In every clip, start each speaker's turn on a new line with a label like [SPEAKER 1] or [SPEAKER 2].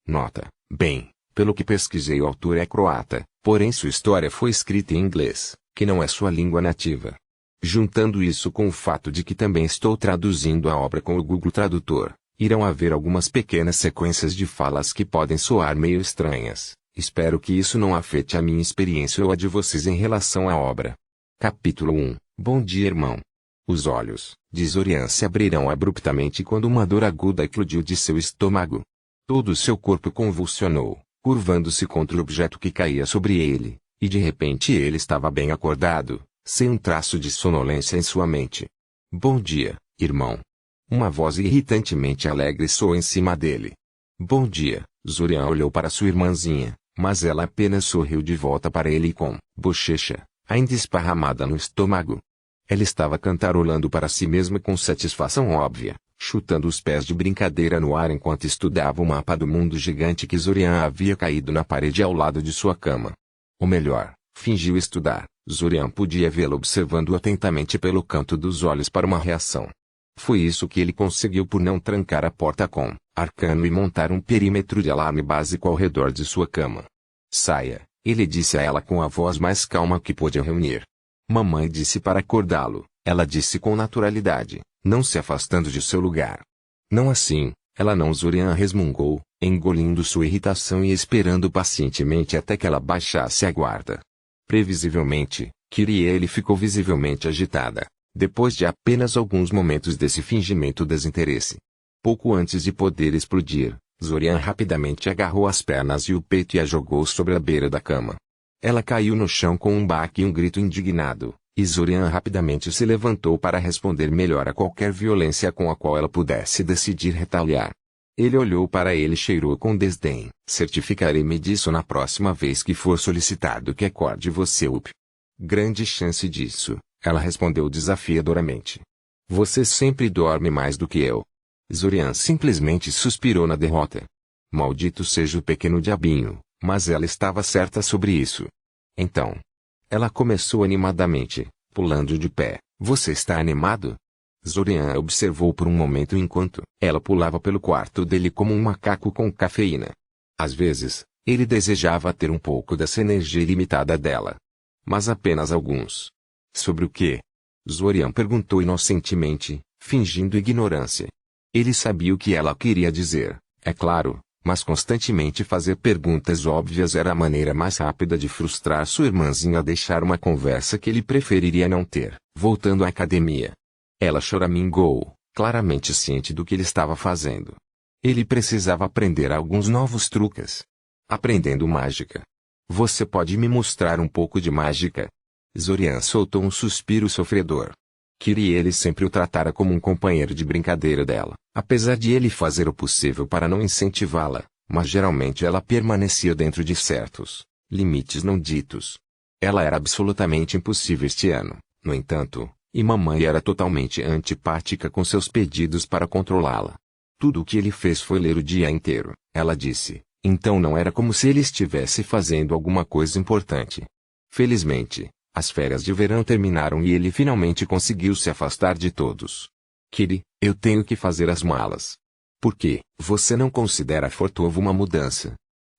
[SPEAKER 1] Nota: bem, pelo que pesquisei, o autor é croata, porém sua história foi escrita em inglês, que não é sua língua nativa. Juntando isso com o fato de que também estou traduzindo a obra com o Google Tradutor, irão haver algumas pequenas sequências de falas que podem soar meio estranhas. Espero que isso não afete a minha experiência ou a de vocês em relação à obra. Capítulo 1. Bom dia, irmão. Os olhos de Zorian se abriram abruptamente quando uma dor aguda eclodiu de seu estômago. Todo o seu corpo convulsionou, curvando-se contra o objeto que caía sobre ele, e de repente ele estava bem acordado, sem um traço de sonolência em sua mente. Bom dia, irmão. Uma voz irritantemente alegre soou em cima dele. Bom dia. Zorian olhou para sua irmãzinha, mas ela apenas sorriu de volta para ele com bochecha ainda esparramada no estômago. Ela estava cantarolando para si mesma com satisfação óbvia, chutando os pés de brincadeira no ar enquanto estudava o mapa do mundo gigante que Zorian havia caído na parede ao lado de sua cama. Ou melhor, fingiu estudar. Zorian podia vê-la observando atentamente pelo canto dos olhos para uma reação. Foi isso que ele conseguiu por não trancar a porta com arcano e montar um perímetro de alarme básico ao redor de sua cama. Saia, ele disse a ela com a voz mais calma que pôde reunir. Mamãe disse para acordá-lo, ela disse com naturalidade, não se afastando de seu lugar. Não assim, ela não. Zorian resmungou, engolindo sua irritação e esperando pacientemente até que ela baixasse a guarda. Previsivelmente, Kyrielle ficou visivelmente agitada, depois de apenas alguns momentos desse fingimento desinteresse. Pouco antes de poder explodir, Zorian rapidamente agarrou as pernas e o peito e a jogou sobre a beira da cama. Ela caiu no chão com um baque e um grito indignado, e Zorian rapidamente se levantou para responder melhor a qualquer violência com a qual ela pudesse decidir retaliar. Ele olhou para ele e cheirou com desdém. Certificarei-me disso na próxima vez que for solicitado que acorde você, Up. Grande chance disso, ela respondeu desafiadoramente. Você sempre dorme mais do que eu. Zorian simplesmente suspirou na derrota. Maldito seja o pequeno diabinho, mas ela estava certa sobre isso. Então, ela começou animadamente, pulando de pé. Você está animado? Zorian observou por um momento enquanto ela pulava pelo quarto dele como um macaco com cafeína. Às vezes, ele desejava ter um pouco dessa energia ilimitada dela. Mas apenas alguns. Sobre o quê? Zorian perguntou inocentemente, fingindo ignorância. Ele sabia o que ela queria dizer, é claro, mas constantemente fazer perguntas óbvias era a maneira mais rápida de frustrar sua irmãzinha a deixar uma conversa que ele preferiria não ter. Voltando à academia. Ela choramingou, claramente ciente do que ele estava fazendo. Ele precisava aprender alguns novos truques. Aprendendo mágica. Você pode me mostrar um pouco de mágica? Zorian soltou um suspiro sofredor. Kyrielle sempre o tratara como um companheiro de brincadeira dela, apesar de ele fazer o possível para não incentivá-la, mas geralmente ela permanecia dentro de certos limites não ditos. Ela era absolutamente impossível este ano, no entanto, e mamãe era totalmente antipática com seus pedidos para controlá-la. Tudo o que ele fez foi ler o dia inteiro, ela disse, então não era como se ele estivesse fazendo alguma coisa importante. Felizmente, as férias de verão terminaram e ele finalmente conseguiu se afastar de todos. Kiri, eu tenho que fazer as malas. Por quê? Você não considera Fortove uma mudança?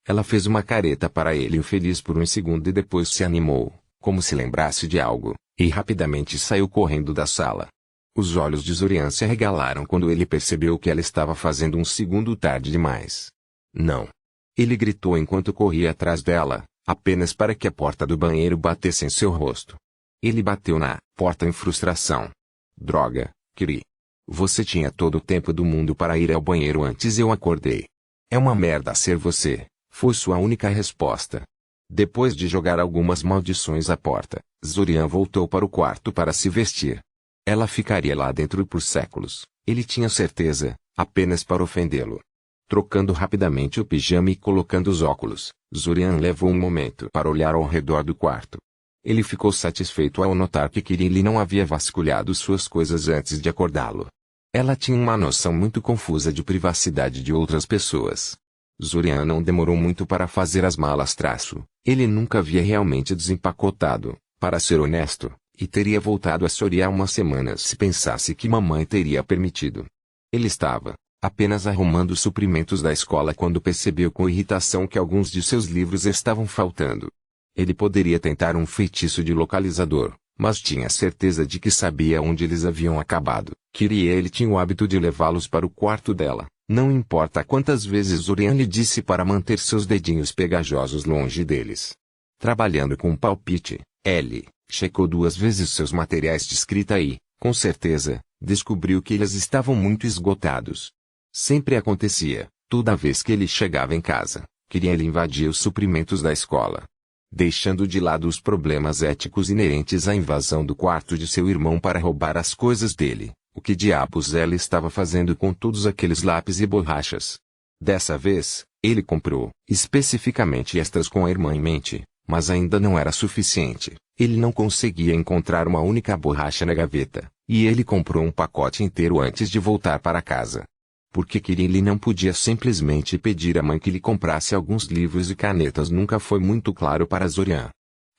[SPEAKER 1] Ela fez uma careta para ele infeliz por um segundo e depois se animou, como se lembrasse de algo, e rapidamente saiu correndo da sala. Os olhos de Zorian se arregalaram quando ele percebeu que ela estava fazendo um segundo tarde demais. Não. Ele gritou enquanto corria atrás dela, apenas para que a porta do banheiro batesse em seu rosto. Ele bateu na porta em frustração. Droga, Kiri. Você tinha todo o tempo do mundo para ir ao banheiro antes eu acordei. É uma merda ser você, foi sua única resposta. Depois de jogar algumas maldições à porta, Zorian voltou para o quarto para se vestir. Ela ficaria lá dentro por séculos, ele tinha certeza, apenas para ofendê-lo. Trocando rapidamente o pijama e colocando os óculos, Zorian levou um momento para olhar ao redor do quarto. Ele ficou satisfeito ao notar que Kyrielle não havia vasculhado suas coisas antes de acordá-lo. Ela tinha uma noção muito confusa de privacidade de outras pessoas. Zorian não demorou muito para fazer as malas. Ele nunca havia realmente desempacotado, para ser honesto, e teria voltado a Soria há umas semanas se pensasse que mamãe teria permitido. Ele estava apenas arrumando os suprimentos da escola quando percebeu com irritação que alguns de seus livros estavam faltando. Ele poderia tentar um feitiço de localizador, mas tinha certeza de que sabia onde eles haviam acabado. Kyrie tinha o hábito de levá-los para o quarto dela, não importa quantas vezes Zorian lhe disse para manter seus dedinhos pegajosos longe deles. Trabalhando com um palpite, Ellie checou 2 vezes seus materiais de escrita e, com certeza, descobriu que eles estavam muito esgotados. Sempre acontecia, toda vez que ele chegava em casa, Kyrie invadia os suprimentos da escola. Deixando de lado os problemas éticos inerentes à invasão do quarto de seu irmão para roubar as coisas dele, o que diabos ela estava fazendo com todos aqueles lápis e borrachas? Dessa vez, ele comprou, especificamente estas com a irmã em mente, mas ainda não era suficiente. Ele não conseguia encontrar uma única borracha na gaveta, e ele comprou um pacote inteiro antes de voltar para casa. Porque Kyrie não podia simplesmente pedir à mãe que lhe comprasse alguns livros e canetas nunca foi muito claro para Zorian.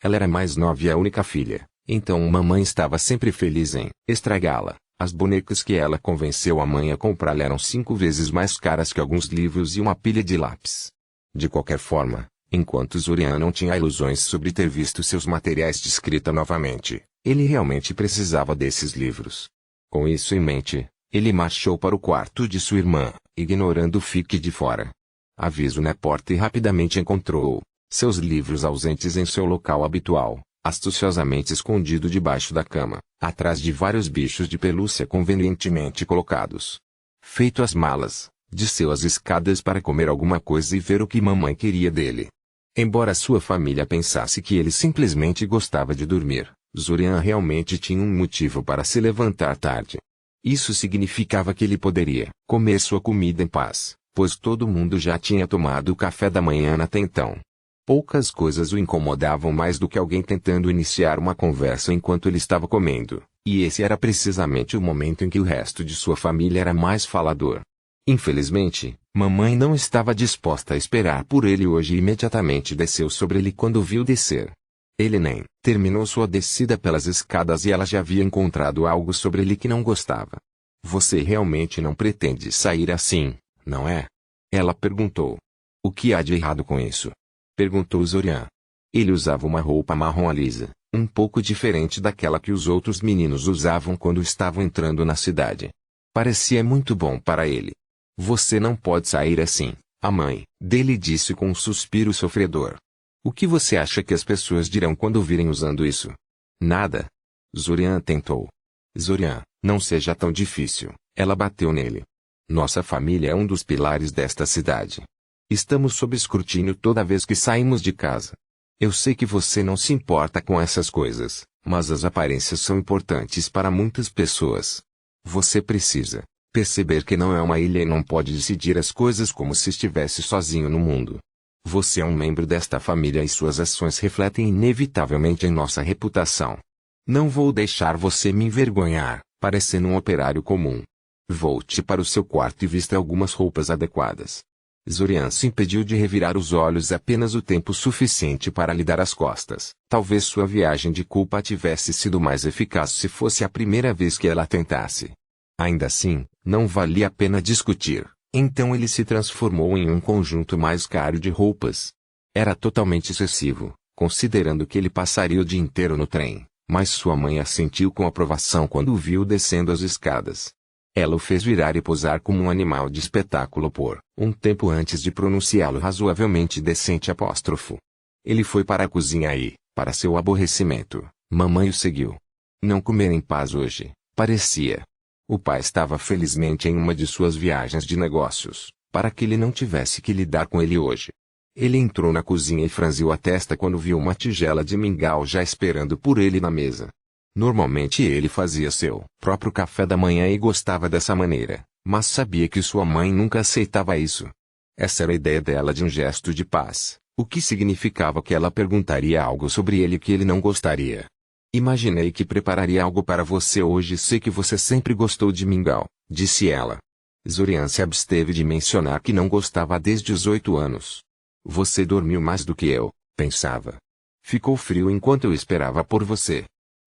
[SPEAKER 1] Ela era mais nova e a única filha, então mamãe estava sempre feliz em estragá-la. As bonecas que ela convenceu a mãe a comprar eram 5 vezes mais caras que alguns livros e uma pilha de lápis. De qualquer forma, enquanto Zorian não tinha ilusões sobre ter visto seus materiais de escrita novamente, ele realmente precisava desses livros. Com isso em mente, ele marchou para o quarto de sua irmã, ignorando o fique de fora. Aviso na porta e rapidamente encontrou seus livros ausentes em seu local habitual, astuciosamente escondido debaixo da cama, atrás de vários bichos de pelúcia convenientemente colocados. Feito as malas, desceu as escadas para comer alguma coisa e ver o que mamãe queria dele. Embora sua família pensasse que ele simplesmente gostava de dormir, Zorian realmente tinha um motivo para se levantar tarde. Isso significava que ele poderia comer sua comida em paz, pois todo mundo já tinha tomado o café da manhã até então. Poucas coisas o incomodavam mais do que alguém tentando iniciar uma conversa enquanto ele estava comendo, e esse era precisamente o momento em que o resto de sua família era mais falador. Infelizmente, mamãe não estava disposta a esperar por ele hoje e imediatamente desceu sobre ele quando o viu descer. Ele nem terminou sua descida pelas escadas e ela já havia encontrado algo sobre ele que não gostava. Você realmente não pretende sair assim, não é? Ela perguntou. O que há de errado com isso? Perguntou Zorian. Ele usava uma roupa marrom lisa, um pouco diferente daquela que os outros meninos usavam quando estavam entrando na cidade. Parecia muito bom para ele. Você não pode sair assim, a mãe dele disse com um suspiro sofredor. O que você acha que as pessoas dirão quando virem usando isso? Nada. Zorian tentou. Zorian, não seja tão difícil, ela bateu nele. Nossa família é um dos pilares desta cidade. Estamos sob escrutínio toda vez que saímos de casa. Eu sei que você não se importa com essas coisas, mas as aparências são importantes para muitas pessoas. Você precisa perceber que não é uma ilha e não pode decidir as coisas como se estivesse sozinho no mundo. Você é um membro desta família e suas ações refletem inevitavelmente em nossa reputação. Não vou deixar você me envergonhar, parecendo um operário comum. Volte para o seu quarto e vista algumas roupas adequadas. Zorian se impediu de revirar os olhos apenas o tempo suficiente para lhe dar as costas. Talvez sua viagem de culpa tivesse sido mais eficaz se fosse a primeira vez que ela tentasse. Ainda assim, não valia a pena discutir. Então ele se transformou em um conjunto mais caro de roupas. Era totalmente excessivo, considerando que ele passaria o dia inteiro no trem, mas sua mãe assentiu com aprovação quando o viu descendo as escadas. Ela o fez virar e posar como um animal de espetáculo por um tempo antes de pronunciá-lo razoavelmente decente apóstrofo. Ele foi para a cozinha e, para seu aborrecimento, mamãe o seguiu. Não comer em paz hoje, parecia. O pai estava felizmente em uma de suas viagens de negócios, para que ele não tivesse que lidar com ele hoje. Ele entrou na cozinha e franziu a testa quando viu uma tigela de mingau já esperando por ele na mesa. Normalmente ele fazia seu próprio café da manhã e gostava dessa maneira, mas sabia que sua mãe nunca aceitava isso. Essa era a ideia dela de um gesto de paz, o que significava que ela perguntaria algo sobre ele que ele não gostaria. Imaginei que prepararia algo para você hoje e sei que você sempre gostou de mingau, disse ela. Zorian se absteve de mencionar que não gostava desde os 8 anos. Você dormiu mais do que eu, pensava. Ficou frio enquanto eu esperava por você.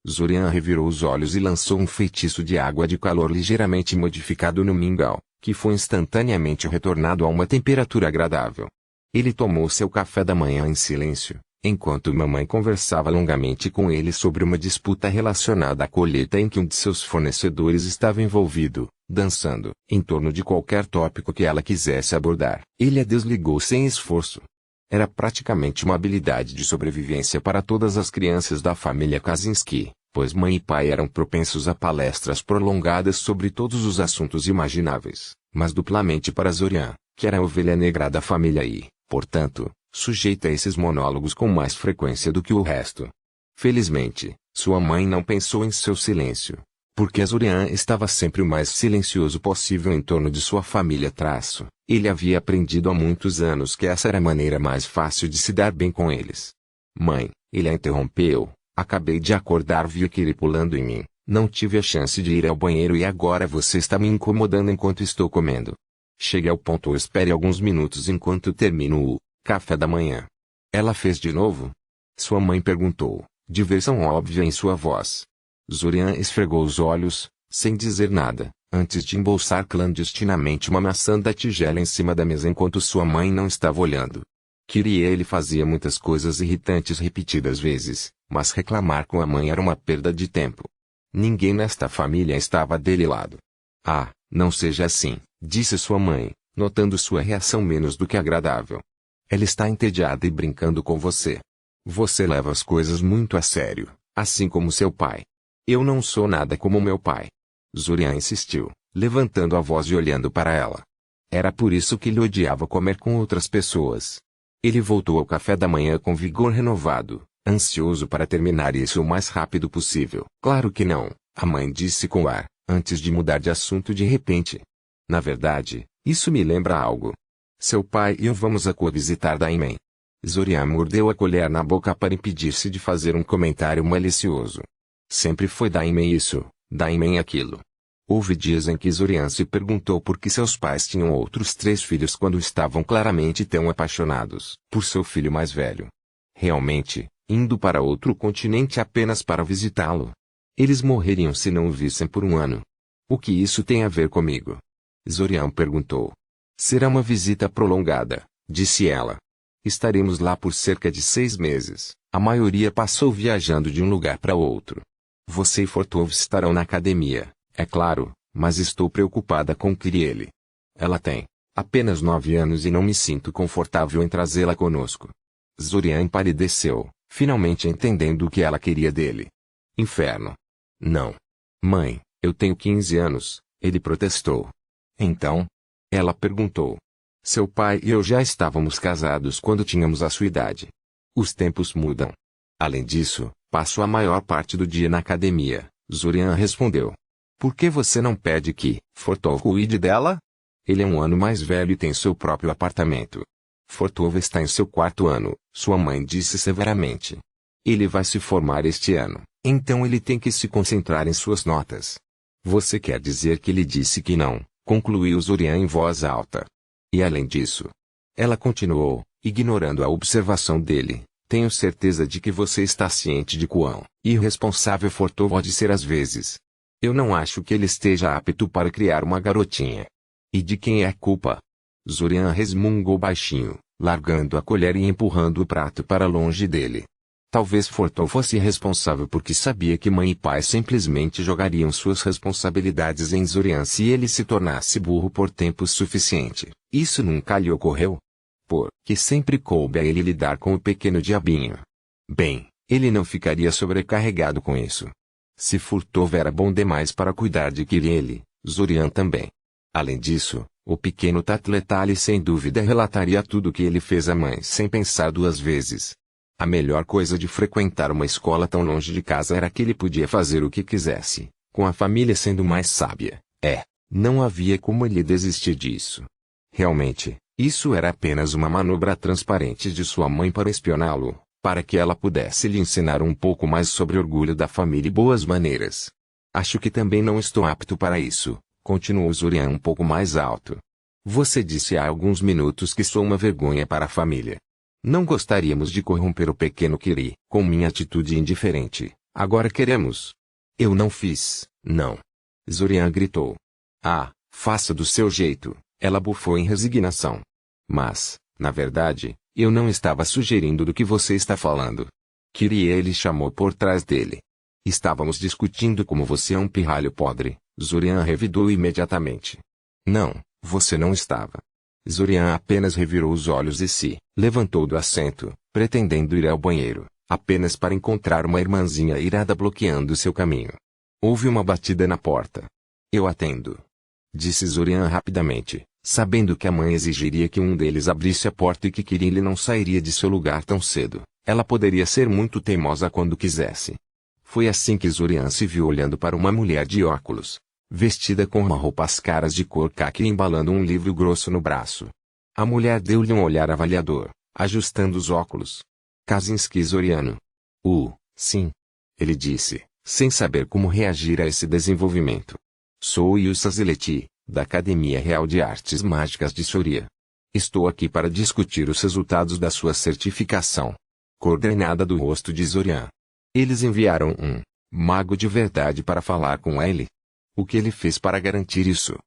[SPEAKER 1] Zorian revirou os olhos e lançou um feitiço de água de calor ligeiramente modificado no mingau, que foi instantaneamente retornado a uma temperatura agradável. Ele tomou seu café da manhã em silêncio, enquanto mamãe conversava longamente com ele sobre uma disputa relacionada à colheita em que um de seus fornecedores estava envolvido, dançando em torno de qualquer tópico que ela quisesse abordar. Ele a desligou sem esforço. Era praticamente uma habilidade de sobrevivência para todas as crianças da família Kaczynski, pois mãe e pai eram propensos a palestras prolongadas sobre todos os assuntos imagináveis, mas duplamente para Zorian, que era a ovelha negra da família e, portanto, sujeita a esses monólogos com mais frequência do que o resto. Felizmente, sua mãe não pensou em seu silêncio, porque Zorian estava sempre o mais silencioso possível em torno de sua família. Ele havia aprendido há muitos anos que essa era a maneira mais fácil de se dar bem com eles. Mãe, ele a interrompeu, acabei de acordar, vi Kiri pulando em mim, não tive a chance de ir ao banheiro e agora você está me incomodando enquanto estou comendo. Chegue ao ponto ou espere alguns minutos enquanto termino o café da manhã. Ela fez de novo? Sua mãe perguntou, diversão óbvia em sua voz. Zorian esfregou os olhos, sem dizer nada, antes de embolsar clandestinamente uma maçã da tigela em cima da mesa enquanto sua mãe não estava olhando. Kiri ele fazia muitas coisas irritantes repetidas vezes, mas reclamar com a mãe era uma perda de tempo. Ninguém nesta família estava dele lado. Ah, não seja assim, disse sua mãe, notando sua reação menos do que agradável. Ela está entediada e brincando com você. Você leva as coisas muito a sério, assim como seu pai. Eu não sou nada como meu pai. Zorian insistiu, levantando a voz e olhando para ela. Era por isso que ele odiava comer com outras pessoas. Ele voltou ao café da manhã com vigor renovado, ansioso para terminar isso o mais rápido possível. Claro que não, a mãe disse com ar, antes de mudar de assunto de repente. Na verdade, isso me lembra algo. Seu pai e eu vamos a visitar Daimen. Zorian mordeu a colher na boca para impedir-se de fazer um comentário malicioso. Sempre foi Daimen isso, Daimen aquilo. Houve dias em que Zorian se perguntou por que seus pais tinham outros 3 filhos quando estavam claramente tão apaixonados por seu filho mais velho. Realmente, indo para outro continente apenas para visitá-lo. Eles morreriam se não o vissem por um ano. O que isso tem a ver comigo? Zorian perguntou. Será uma visita prolongada, disse ela. Estaremos lá por cerca de 6 meses, a maioria passou viajando de um lugar para outro. Você e Fortov estarão na academia, é claro, mas estou preocupada com Kiriele. Ela tem apenas 9 anos e não me sinto confortável em trazê-la conosco. Zorian empalideceu, finalmente entendendo o que ela queria dele. Inferno. Não. Mãe, eu tenho 15 anos, ele protestou. Então? Ela perguntou. Seu pai e eu já estávamos casados quando tínhamos a sua idade. Os tempos mudam. Além disso, passo a maior parte do dia na academia, Zorian respondeu. Por que você não pede que Fortov cuide dela? Ele é um ano mais velho e tem seu próprio apartamento. Fortov está em seu 4º ano, sua mãe disse severamente. Ele vai se formar este ano, então ele tem que se concentrar em suas notas. Você quer dizer que ele disse que não, concluiu Zorian em voz alta. E além disso, ela continuou, ignorando a observação dele, tenho certeza de que você está ciente de quão irresponsável Fortov pode ser às vezes. Eu não acho que ele esteja apto para criar uma garotinha. E de quem é a culpa? Zorian resmungou baixinho, largando a colher e empurrando o prato para longe dele. Talvez Fortov fosse responsável porque sabia que mãe e pai simplesmente jogariam suas responsabilidades em Zorian se ele se tornasse burro por tempo suficiente. Isso nunca lhe ocorreu. Porque sempre coube a ele lidar com o pequeno diabinho. Bem, ele não ficaria sobrecarregado com isso. Se Fortov era bom demais para cuidar de Kiriele, Zorian também. Além disso, o pequeno Tatletali sem dúvida relataria tudo o que ele fez à mãe sem pensar 2 vezes. A melhor coisa de frequentar uma escola tão longe de casa era que ele podia fazer o que quisesse, com a família sendo mais sábia. Não havia como ele desistir disso. Realmente, isso era apenas uma manobra transparente de sua mãe para espioná-lo, para que ela pudesse lhe ensinar um pouco mais sobre orgulho da família e boas maneiras. Acho que também não estou apto para isso, continuou Zorian um pouco mais alto. Você disse há alguns minutos que sou uma vergonha para a família. Não gostaríamos de corromper o pequeno Kiri com minha atitude indiferente. Agora queremos. Eu não fiz, não. Zorian gritou. Ah, Faça do seu jeito, ela bufou em resignação. Mas, na verdade, eu não estava sugerindo do que você está falando. Kyrie chamou por trás dele. Estávamos discutindo como você é um pirralho podre. Zorian revidou imediatamente. Não, você não estava. Zorian apenas revirou os olhos e se levantou do assento, pretendendo ir ao banheiro, apenas para encontrar uma irmãzinha irada bloqueando seu caminho. Houve uma batida na porta. Eu atendo. Disse Zorian rapidamente, sabendo que a mãe exigiria que um deles abrisse a porta e que Kyrie não sairia de seu lugar tão cedo. Ela poderia ser muito teimosa quando quisesse. Foi assim que Zorian se viu olhando para uma mulher de óculos, vestida com uma roupas caras de cor caqui e embalando um livro grosso no braço. A mulher deu-lhe um olhar avaliador, ajustando os óculos. Kaczynski Zoriano. Sim. Ele disse, sem saber como reagir a esse desenvolvimento. Sou Yusa Zileti, da Academia Real de Artes Mágicas de Soria. Estou aqui para discutir os resultados da sua certificação. Coordenada do rosto de Zorian. Eles enviaram um mago de verdade para falar com ele. O que ele fez para garantir isso?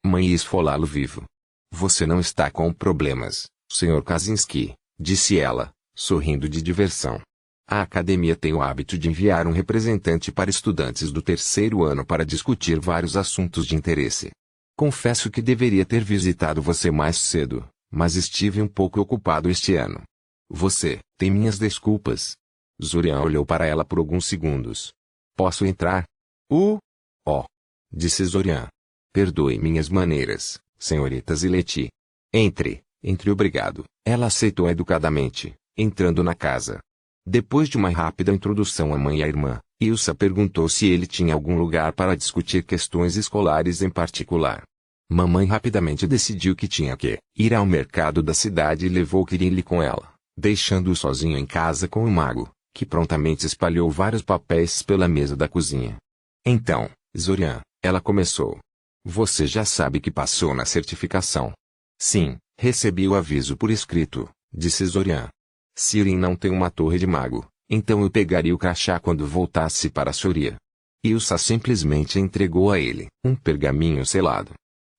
[SPEAKER 1] Mãe ia esfolá-lo vivo. Você não está com problemas, Sr. Kaczynski, disse ela, sorrindo de diversão. A academia tem o hábito de enviar um representante para estudantes do terceiro ano para discutir vários assuntos de interesse. Confesso que deveria ter visitado você mais cedo, mas estive um pouco ocupado este ano. Você tem minhas desculpas. Zorian olhou para ela por alguns segundos. Posso entrar? Disse Zorian. Perdoe minhas maneiras, senhorita Zileti. Entre obrigado. Ela aceitou educadamente, entrando na casa. Depois de uma rápida introdução à mãe e à irmã, Ilsa perguntou se ele tinha algum lugar para discutir questões escolares em particular. Mamãe rapidamente decidiu que tinha que ir ao mercado da cidade e levou Kyrie com ela, deixando-o sozinho em casa com o mago, que prontamente espalhou vários papéis pela mesa da cozinha. Então, Zorian, ela começou. Você já sabe que passou na certificação. Sim, recebi o aviso por escrito, disse Zorian. Sirin não tem uma torre de mago, então eu pegaria o crachá quando voltasse para Soria. Ilsa simplesmente entregou a ele um pergaminho selado.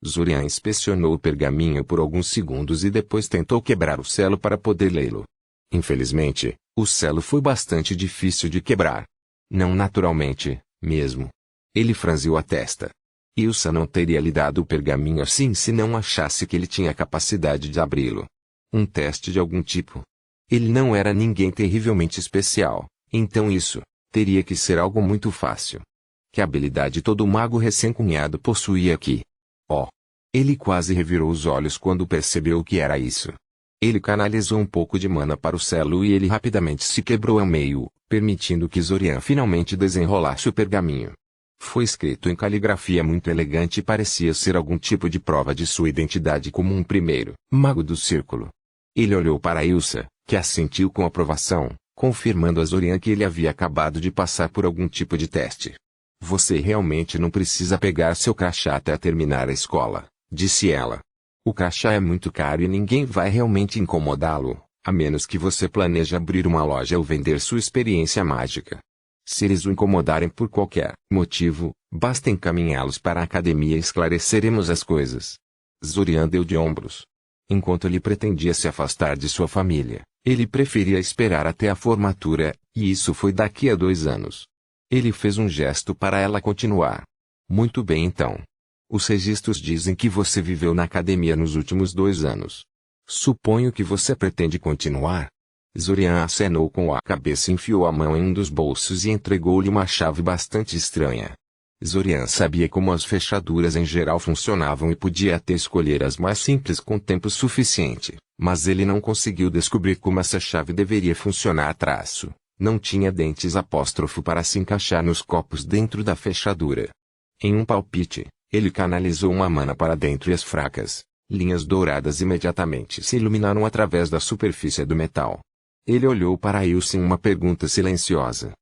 [SPEAKER 1] Zorian inspecionou o pergaminho por alguns segundos e depois tentou quebrar o selo para poder lê-lo. Infelizmente, o selo foi bastante difícil de quebrar. Não naturalmente, mesmo. Ele franziu a testa. Ilsa não teria lhe dado o pergaminho assim se não achasse que ele tinha capacidade de abri-lo. Um teste de algum tipo. Ele não era ninguém terrivelmente especial, então isso teria que ser algo muito fácil. Que habilidade todo mago recém-cunhado possuía aqui? Ele quase revirou os olhos quando percebeu o que era isso. Ele canalizou um pouco de mana para o selo e ele rapidamente se quebrou ao meio, permitindo que Zorian finalmente desenrolasse o pergaminho. Foi escrito em caligrafia muito elegante e parecia ser algum tipo de prova de sua identidade como um primeiro mago do círculo. Ele olhou para Ilsa, que assentiu com aprovação, confirmando a Zorian que ele havia acabado de passar por algum tipo de teste. Você realmente não precisa pegar seu crachá até terminar a escola, disse ela. O crachá é muito caro e ninguém vai realmente incomodá-lo, a menos que você planeje abrir uma loja ou vender sua experiência mágica. Se eles o incomodarem por qualquer motivo, basta encaminhá-los para a academia e esclareceremos as coisas. Zorian deu de ombros. Enquanto ele pretendia se afastar de sua família, ele preferia esperar até a formatura, e isso foi daqui a 2 anos. Ele fez um gesto para ela continuar. Muito bem então. Os registros dizem que você viveu na academia nos últimos 2 anos. Suponho que você pretende continuar. Zorian acenou com a cabeça e enfiou a mão em um dos bolsos e entregou-lhe uma chave bastante estranha. Zorian sabia como as fechaduras em geral funcionavam e podia até escolher as mais simples com tempo suficiente, mas ele não conseguiu descobrir como essa chave deveria funcionar. Não tinha dentes apóstrofo para se encaixar nos copos dentro da fechadura. Em um palpite, ele canalizou uma mana para dentro e as fracas linhas douradas imediatamente se iluminaram através da superfície do metal. Ele olhou para Ilse em uma pergunta silenciosa.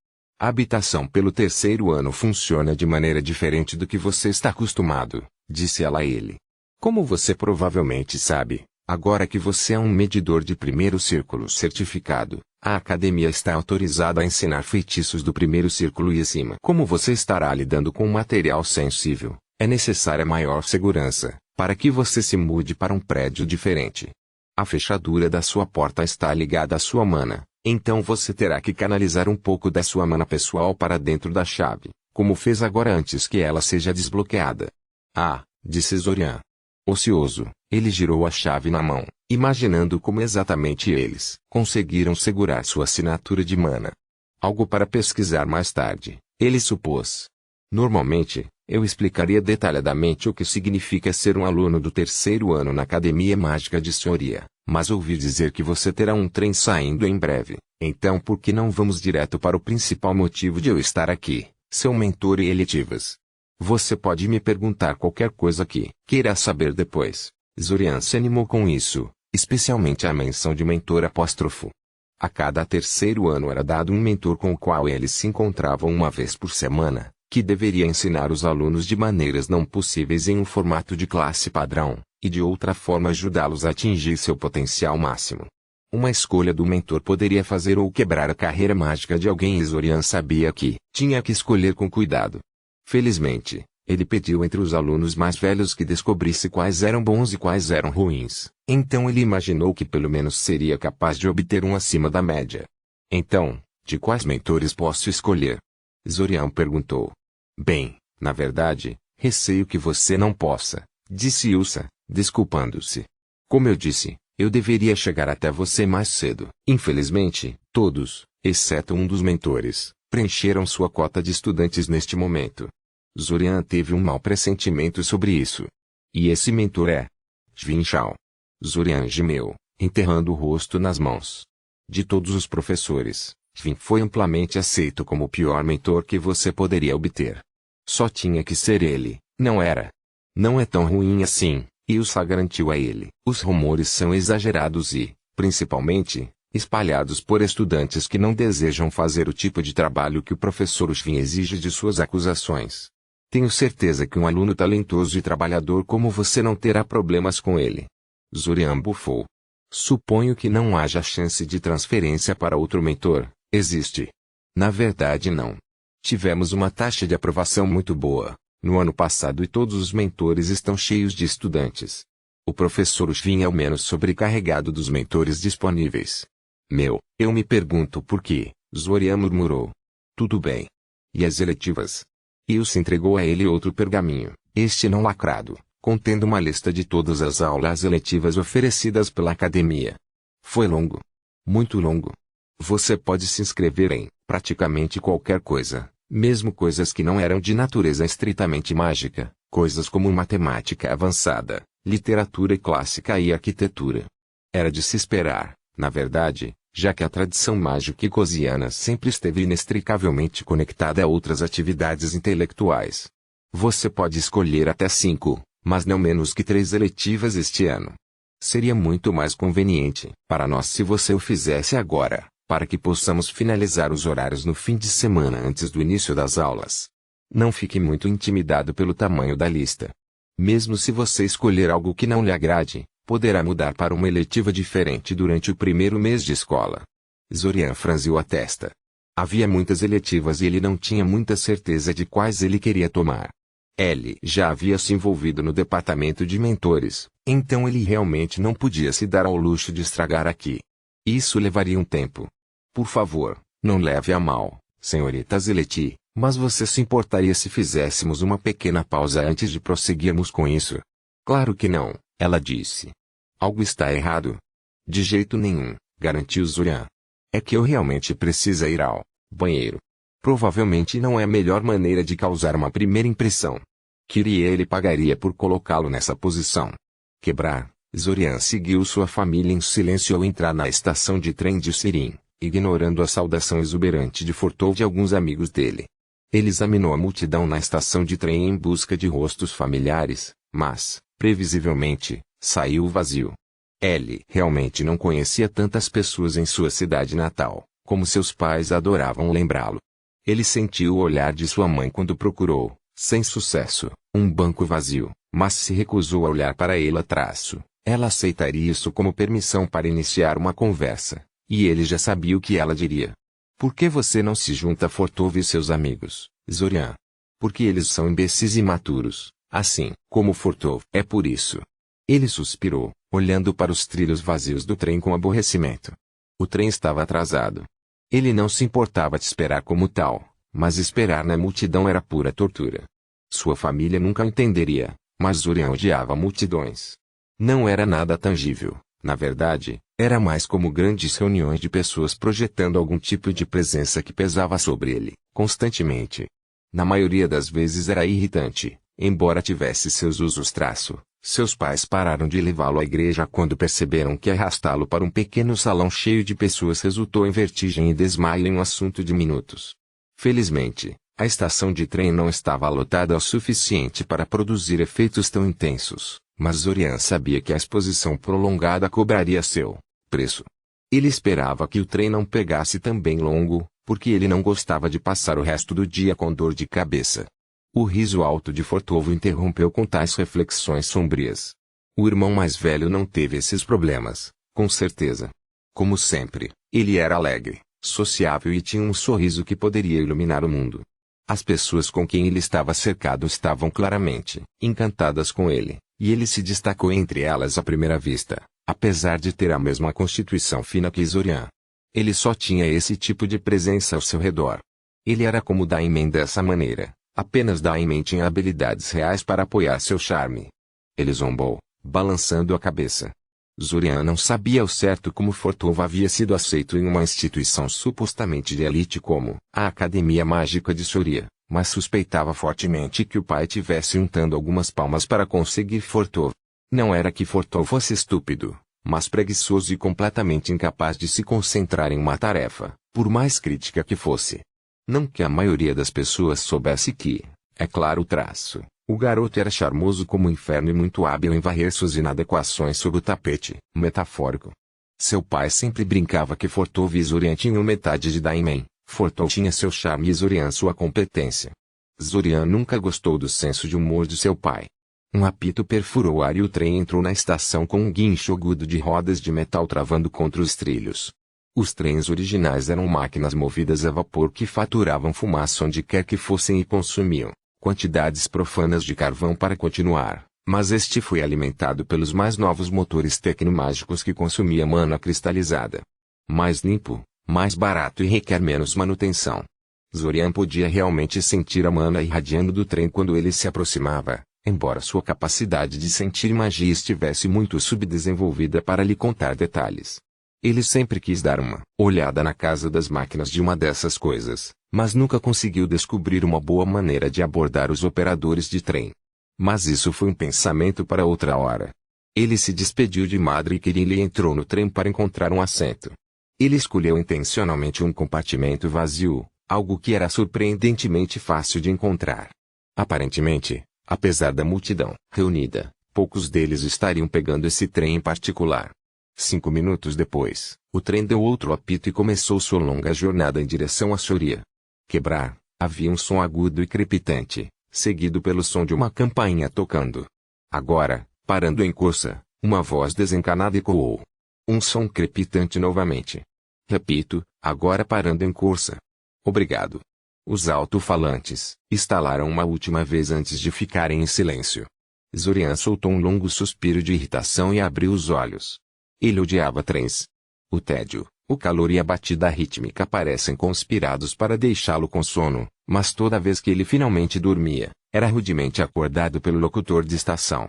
[SPEAKER 1] A habitação pelo 3º ano funciona de maneira diferente do que você está acostumado, disse ela a ele. Como você provavelmente sabe, agora que você é um medidor de primeiro círculo certificado, a academia está autorizada a ensinar feitiços do primeiro círculo e acima. Como você estará lidando com material sensível, É necessária maior segurança, para que você se mude para um prédio diferente. A fechadura da sua porta está ligada à sua mana, então você terá que canalizar um pouco da sua mana pessoal para dentro da chave, como fez agora antes que ela seja desbloqueada. Ah, disse Zorian. Ocioso, ele girou a chave na mão, imaginando como exatamente eles conseguiram segurar sua assinatura de mana. Algo para pesquisar mais tarde, ele supôs. Normalmente, eu explicaria detalhadamente o que significa ser um aluno do terceiro ano na Academia Mágica de Soria, mas ouvi dizer que você terá um trem saindo em breve, então por que não vamos direto para o principal motivo de eu estar aqui, seu mentor e eletivas? Você pode me perguntar qualquer coisa que queira saber depois. Zorian se animou com isso, especialmente a menção de mentor apóstrofo. A cada terceiro ano era dado um mentor com o qual eles se encontravam uma vez por semana, que deveria ensinar os alunos de maneiras não possíveis em um formato de classe padrão, e de outra forma ajudá-los a atingir seu potencial máximo. Uma escolha do mentor poderia fazer ou quebrar a carreira mágica de alguém e Zorian sabia que tinha que escolher com cuidado. Felizmente, ele pediu entre os alunos mais velhos que descobrisse quais eram bons e quais eram ruins, então ele imaginou que pelo menos seria capaz de obter um acima da média. Então, de quais mentores posso escolher? Zorian perguntou. Bem, na verdade, receio que você não possa, disse Ilsa, desculpando-se. Como eu disse, eu deveria chegar até você mais cedo. Infelizmente, todos, exceto um dos mentores, preencheram sua cota de estudantes neste momento. Zorian teve um mau pressentimento sobre isso. E esse mentor é Jvin Shao. Zorian gemeu, enterrando o rosto nas mãos. De todos os professores, Jvin foi amplamente aceito como o pior mentor que você poderia obter. Só tinha que ser ele, não era? Não é tão ruim assim, Ilsa garantiu a ele. Os rumores são exagerados e, principalmente, espalhados por estudantes que não desejam fazer o tipo de trabalho que o professor Jvin exige de suas acusações. Tenho certeza que um aluno talentoso e trabalhador como você não terá problemas com ele. Zorian bufou. Suponho que não haja chance de transferência para outro mentor. Existe? Na verdade não. Tivemos uma taxa de aprovação muito boa no ano passado e todos os mentores estão cheios de estudantes. O professor Jvin é o menos sobrecarregado dos mentores disponíveis. Eu me pergunto por quê, Zorian murmurou. Tudo bem. E as eletivas? Ilse entregou a ele outro pergaminho, este não lacrado, contendo uma lista de todas as aulas eletivas oferecidas pela academia. Foi longo. Muito longo. Você pode se inscrever em praticamente qualquer coisa, mesmo coisas que não eram de natureza estritamente mágica, coisas como matemática avançada, literatura clássica e arquitetura. Era de se esperar, na verdade, já que a tradição mágica icosiana sempre esteve inextricavelmente conectada a outras atividades intelectuais. Você pode escolher até 5, mas não menos que 3 eletivas este ano. Seria muito mais conveniente para nós se você o fizesse agora, para que possamos finalizar os horários no fim de semana antes do início das aulas. Não fique muito intimidado pelo tamanho da lista. Mesmo se você escolher algo que não lhe agrade, poderá mudar para uma eletiva diferente durante o primeiro mês de escola. Zorian franziu a testa. Havia muitas eletivas e ele não tinha muita certeza de quais ele queria tomar. Ele já havia se envolvido no departamento de mentores, então ele realmente não podia se dar ao luxo de estragar aqui. Isso levaria um tempo. Por favor, não leve a mal, senhorita Zeleti, mas você se importaria se fizéssemos uma pequena pausa antes de prosseguirmos com isso? Claro que não, ela disse. Algo está errado? De jeito nenhum, garantiu Zorian. É que eu realmente preciso ir ao banheiro. Provavelmente não é a melhor maneira de causar uma primeira impressão. Queria ele pagaria por colocá-lo nessa posição. Quebrar, Zorian seguiu sua família em silêncio ao entrar na estação de trem de Sirim, ignorando a saudação exuberante de Fortov de alguns amigos dele. Ele examinou a multidão na estação de trem em busca de rostos familiares, mas, previsivelmente, saiu vazio. Ele realmente não conhecia tantas pessoas em sua cidade natal, como seus pais adoravam lembrá-lo. Ele sentiu o olhar de sua mãe quando procurou, sem sucesso, um banco vazio, mas se recusou a olhar para ele atrás. Ela aceitaria isso como permissão para iniciar uma conversa, e ele já sabia o que ela diria. Por que você não se junta a Fortov e seus amigos, Zorian? Porque eles são imbecis e imaturos, Assim como Fortov. É por isso. Ele suspirou, olhando para os trilhos vazios do trem com aborrecimento. O trem estava atrasado. Ele não se importava de esperar como tal, mas esperar na multidão era pura tortura. Sua família nunca entenderia, mas Zurian odiava multidões. Não era nada tangível, na verdade, era mais como grandes reuniões de pessoas projetando algum tipo de presença que pesava sobre ele, constantemente. Na maioria das vezes era irritante, embora tivesse seus usos traço. Seus pais pararam de levá-lo à igreja quando perceberam que arrastá-lo para um pequeno salão cheio de pessoas resultou em vertigem e desmaio em um assunto de minutos. Felizmente, a estação de trem não estava lotada o suficiente para produzir efeitos tão intensos, mas Zurian sabia que a exposição prolongada cobraria seu preço. Ele esperava que o trem não pegasse também longo, porque ele não gostava de passar o resto do dia com dor de cabeça. O riso alto de Fortov interrompeu com tais reflexões sombrias. O irmão mais velho não teve esses problemas, com certeza. Como sempre, ele era alegre, sociável e tinha um sorriso que poderia iluminar o mundo. As pessoas com quem ele estava cercado estavam claramente encantadas com ele, e ele se destacou entre elas à primeira vista, apesar de ter a mesma constituição fina que Zurian. Ele só tinha esse tipo de presença ao seu redor. Ele era como Daimon dessa maneira. Apenas Daimon tinha habilidades reais para apoiar seu charme. Ele zombou, balançando a cabeça. Zurian não sabia ao certo como Fortov havia sido aceito em uma instituição supostamente de elite como a Academia Mágica de Soria, mas suspeitava fortemente que o pai tivesse untando algumas palmas para conseguir Fortov. Não era que Fortov fosse estúpido, mas preguiçoso e completamente incapaz de se concentrar em uma tarefa, por mais crítica que fosse. Não que a maioria das pessoas soubesse que, é claro o traço, o garoto era charmoso como o inferno e muito hábil em varrer suas inadequações sob o tapete, metafórico. Seu pai sempre brincava que Fortov e Zurian tinham metade de Daimon, Fortov tinha seu charme e Zurian sua competência. Zurian nunca gostou do senso de humor de seu pai. Um apito perfurou o ar e o trem entrou na estação com um guincho agudo de rodas de metal travando contra os trilhos. Os trens originais eram máquinas movidas a vapor que faturavam fumaça onde quer que fossem e consumiam quantidades profanas de carvão para continuar, mas este foi alimentado pelos mais novos motores tecnomágicos que consumia mana cristalizada. Mais limpo, mais barato e requer menos manutenção. Zurian podia realmente sentir a mana irradiando do trem quando ele se aproximava, embora sua capacidade de sentir magia estivesse muito subdesenvolvida para lhe contar detalhes. Ele sempre quis dar uma olhada na casa das máquinas de uma dessas coisas, mas nunca conseguiu descobrir uma boa maneira de abordar os operadores de trem. Mas isso foi um pensamento para outra hora. Ele se despediu de Madre Kirill e entrou no trem para encontrar um assento. Ele escolheu intencionalmente um compartimento vazio, algo que era surpreendentemente fácil de encontrar. Aparentemente, apesar da multidão reunida, poucos deles estariam pegando esse trem em particular. 5 minutos depois, o trem deu outro apito e começou sua longa jornada em direção a Soria. Quebrar, havia um som agudo e crepitante, seguido pelo som de uma campainha tocando. Agora, parando em cursa, uma voz desencanada ecoou. Um som crepitante novamente. Repito, agora parando em cursa. Obrigado. Os alto-falantes estalaram uma última vez antes de ficarem em silêncio. Zurian soltou um longo suspiro de irritação e abriu os olhos. Ele odiava trens. O tédio, o calor e a batida rítmica parecem conspirados para deixá-lo com sono, mas toda vez que ele finalmente dormia, era rudemente acordado pelo locutor de estação.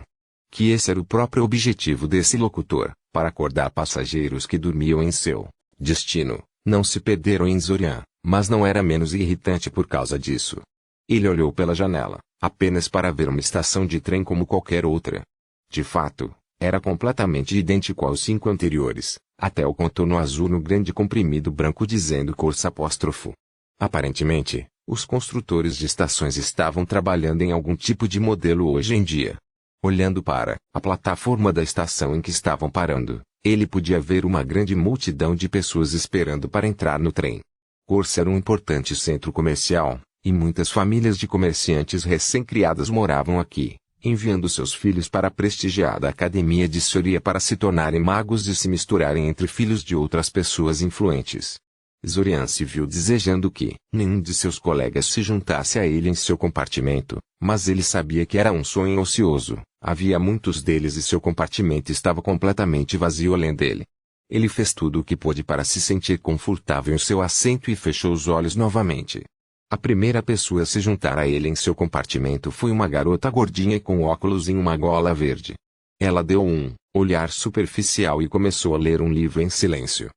[SPEAKER 1] Que esse era o próprio objetivo desse locutor, para acordar passageiros que dormiam em seu destino, não se perderam em Zurian, mas não era menos irritante por causa disso. Ele olhou pela janela, apenas para ver uma estação de trem como qualquer outra. De fato, era completamente idêntico aos 5 anteriores, até o contorno azul no grande comprimido branco dizendo Corsa apóstrofo. Aparentemente, os construtores de estações estavam trabalhando em algum tipo de modelo hoje em dia. Olhando para a plataforma da estação em que estavam parando, ele podia ver uma grande multidão de pessoas esperando para entrar no trem. Corsa era um importante centro comercial, e muitas famílias de comerciantes recém-criadas moravam aqui, enviando seus filhos para a prestigiada Academia de Soria para se tornarem magos e se misturarem entre filhos de outras pessoas influentes. Zorian se viu desejando que nenhum de seus colegas se juntasse a ele em seu compartimento, mas ele sabia que era um sonho ocioso. Havia muitos deles e seu compartimento estava completamente vazio além dele. Ele fez tudo o que pôde para se sentir confortável em seu assento e fechou os olhos novamente. A primeira pessoa a se juntar a ele em seu compartimento foi uma garota gordinha com óculos e uma gola verde. Ela deu um olhar superficial e começou a ler um livro em silêncio.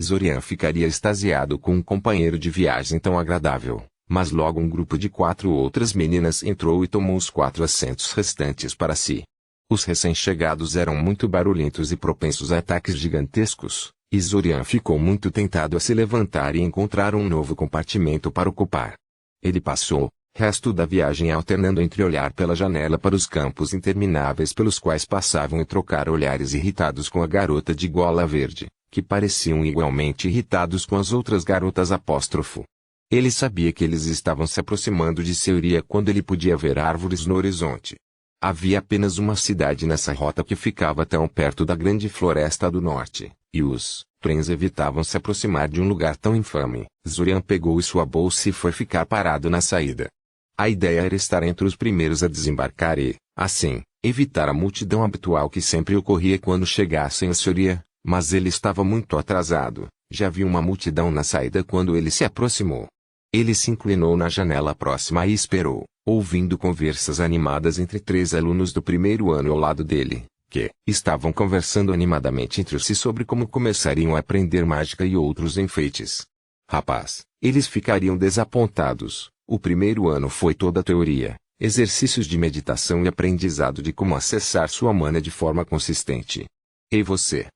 [SPEAKER 1] Zorian ficaria extasiado com um companheiro de viagem tão agradável, mas logo um grupo de 4 outras meninas entrou e tomou os 4 assentos restantes para si. Os recém-chegados eram muito barulhentos e propensos a ataques gigantescos, e Zorian ficou muito tentado a se levantar e encontrar um novo compartimento para ocupar. Ele passou o resto da viagem alternando entre olhar pela janela para os campos intermináveis pelos quais passavam e trocar olhares irritados com a garota de gola verde, que pareciam igualmente irritados com as outras garotas apóstrofo. Ele sabia que eles estavam se aproximando de Seoria quando ele podia ver árvores no horizonte. Havia apenas uma cidade nessa rota que ficava tão perto da grande floresta do norte, e os trens evitavam se aproximar de um lugar tão infame. Zorian pegou sua bolsa e foi ficar parado na saída. A ideia era estar entre os primeiros a desembarcar e, assim, evitar a multidão habitual que sempre ocorria quando chegassem a Seoria, mas ele estava muito atrasado. Já viu uma multidão na saída quando ele se aproximou. Ele se inclinou na janela próxima e esperou, ouvindo conversas animadas entre 3 alunos do primeiro ano ao lado dele, que estavam conversando animadamente entre si sobre como começariam a aprender mágica e outros enfeites. Rapaz, eles ficariam desapontados. O primeiro ano foi toda teoria, exercícios de meditação e aprendizado de como acessar sua mana de forma consistente. E você?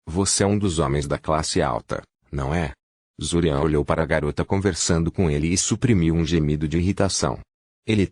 [SPEAKER 1] Você é um dos homens da classe alta, não é? Zorian olhou para a garota conversando com ele e suprimiu um gemido de irritação. Ele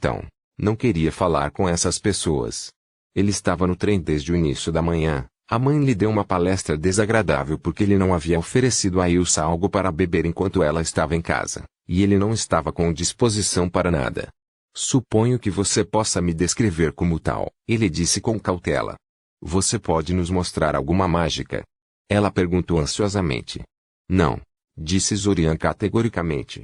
[SPEAKER 1] não queria falar com essas pessoas. Ele estava no trem desde o início da manhã. A mãe lhe deu uma palestra desagradável porque ele não havia oferecido a Ilsa algo para beber enquanto ela estava em casa, e ele não estava com disposição para nada. Suponho que você possa me descrever como tal, ele disse com cautela. Você pode nos mostrar alguma mágica? Ela perguntou ansiosamente. Não, disse Zorian categoricamente.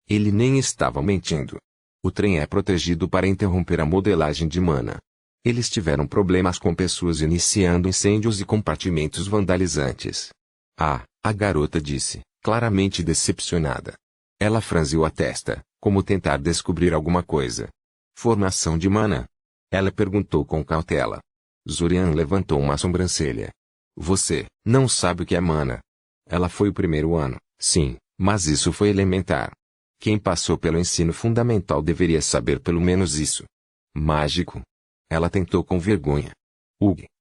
[SPEAKER 1] Ele nem estava mentindo. O trem é protegido para interromper a modelagem de mana. Eles tiveram problemas com pessoas iniciando incêndios e compartimentos vandalizantes. Ah, a garota disse, claramente decepcionada. Ela franziu a testa, como tentar descobrir alguma coisa. Formação de mana? Ela perguntou com cautela. Zorian levantou uma sobrancelha. Você não sabe o que é mana? Ela foi o primeiro ano, sim, mas isso foi elementar. Quem passou pelo ensino fundamental deveria saber pelo menos isso. Mágico? Ela tentou com vergonha.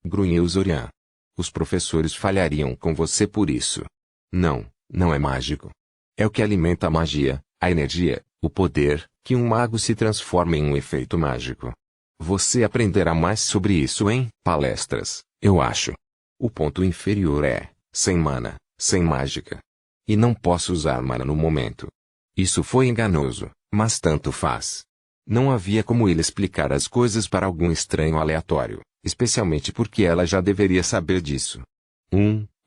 [SPEAKER 1] Grunhiu Zorian. Os professores falhariam com você por isso. Não, não é mágico. É o que alimenta a magia, a energia, o poder, que um mago se transforma em um efeito mágico. Você aprenderá mais sobre isso em palestras, eu acho. O ponto inferior é, sem mana, sem mágica. E não posso usar mana no momento. Isso foi enganoso, mas tanto faz. Não havia como ele explicar as coisas para algum estranho aleatório, especialmente porque ela já deveria saber disso.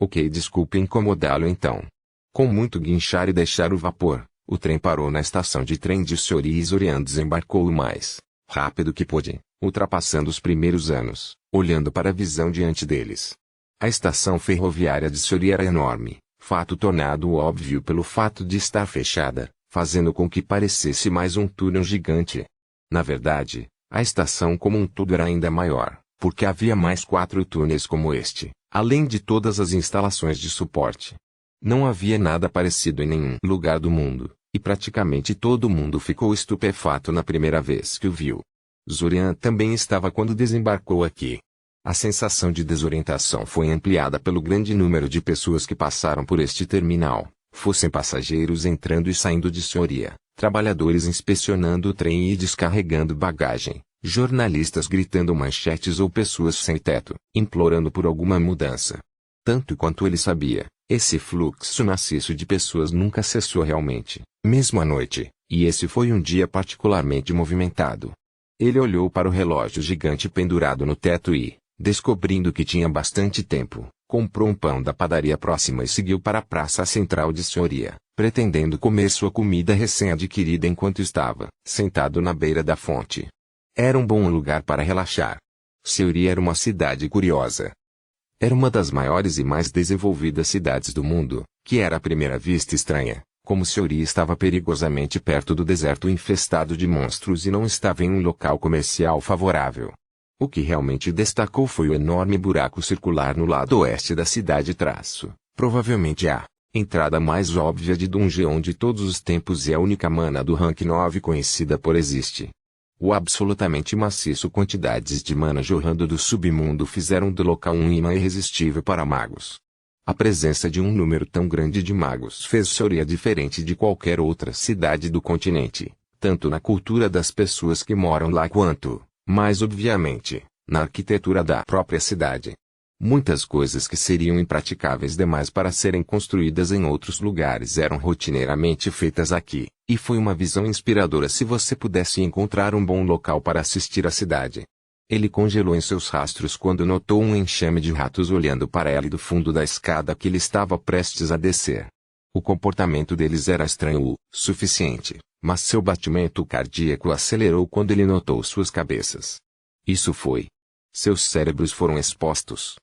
[SPEAKER 1] Ok, desculpe incomodá-lo então. Com muito guinchar e deixar o vapor, o trem parou na estação de trem de Seoria e Zorian desembarcou o mais rápido que pôde, ultrapassando os primeiros anos, olhando para a visão diante deles. A estação ferroviária de Seoria era enorme, fato tornado óbvio pelo fato de estar fechada, fazendo com que parecesse mais um túnel gigante. Na verdade, a estação como um todo era ainda maior, porque havia mais 4 túneis como este, além de todas as instalações de suporte. Não havia nada parecido em nenhum lugar do mundo, e praticamente todo mundo ficou estupefato na primeira vez que o viu. Zorian também estava quando desembarcou aqui. A sensação de desorientação foi ampliada pelo grande número de pessoas que passaram por este terminal, fossem passageiros entrando e saindo de Seoria, trabalhadores inspecionando o trem e descarregando bagagem, jornalistas gritando manchetes ou pessoas sem teto, implorando por alguma mudança. Tanto quanto ele sabia, esse fluxo maciço de pessoas nunca cessou realmente, mesmo à noite, e esse foi um dia particularmente movimentado. Ele olhou para o relógio gigante pendurado no teto e, descobrindo que tinha bastante tempo, comprou um pão da padaria próxima e seguiu para a praça central de Seoria, pretendendo comer sua comida recém-adquirida enquanto estava sentado na beira da fonte. Era um bom lugar para relaxar. Sayuri era uma cidade curiosa. Era uma das maiores e mais desenvolvidas cidades do mundo, que era à primeira vista estranha, como Sayuri estava perigosamente perto do deserto infestado de monstros e não estava em um local comercial favorável. O que realmente destacou foi o enorme buraco circular no lado oeste da cidade provavelmente a entrada mais óbvia de Dungeon de todos os tempos e a única mana do rank 9 conhecida por existe. O absolutamente maciço quantidades de mana jorrando do submundo fizeram do local um imã irresistível para magos. A presença de um número tão grande de magos fez Sayuri diferente de qualquer outra cidade do continente, tanto na cultura das pessoas que moram lá quanto, mais obviamente, na arquitetura da própria cidade. Muitas coisas que seriam impraticáveis demais para serem construídas em outros lugares eram rotineiramente feitas aqui, e foi uma visão inspiradora se você pudesse encontrar um bom local para assistir à cidade. Ele congelou em seus rastros quando notou um enxame de ratos olhando para ele do fundo da escada que ele estava prestes a descer. O comportamento deles era estranho o suficiente, mas seu batimento cardíaco acelerou quando ele notou suas cabeças. Isso foi. Seus cérebros foram expostos.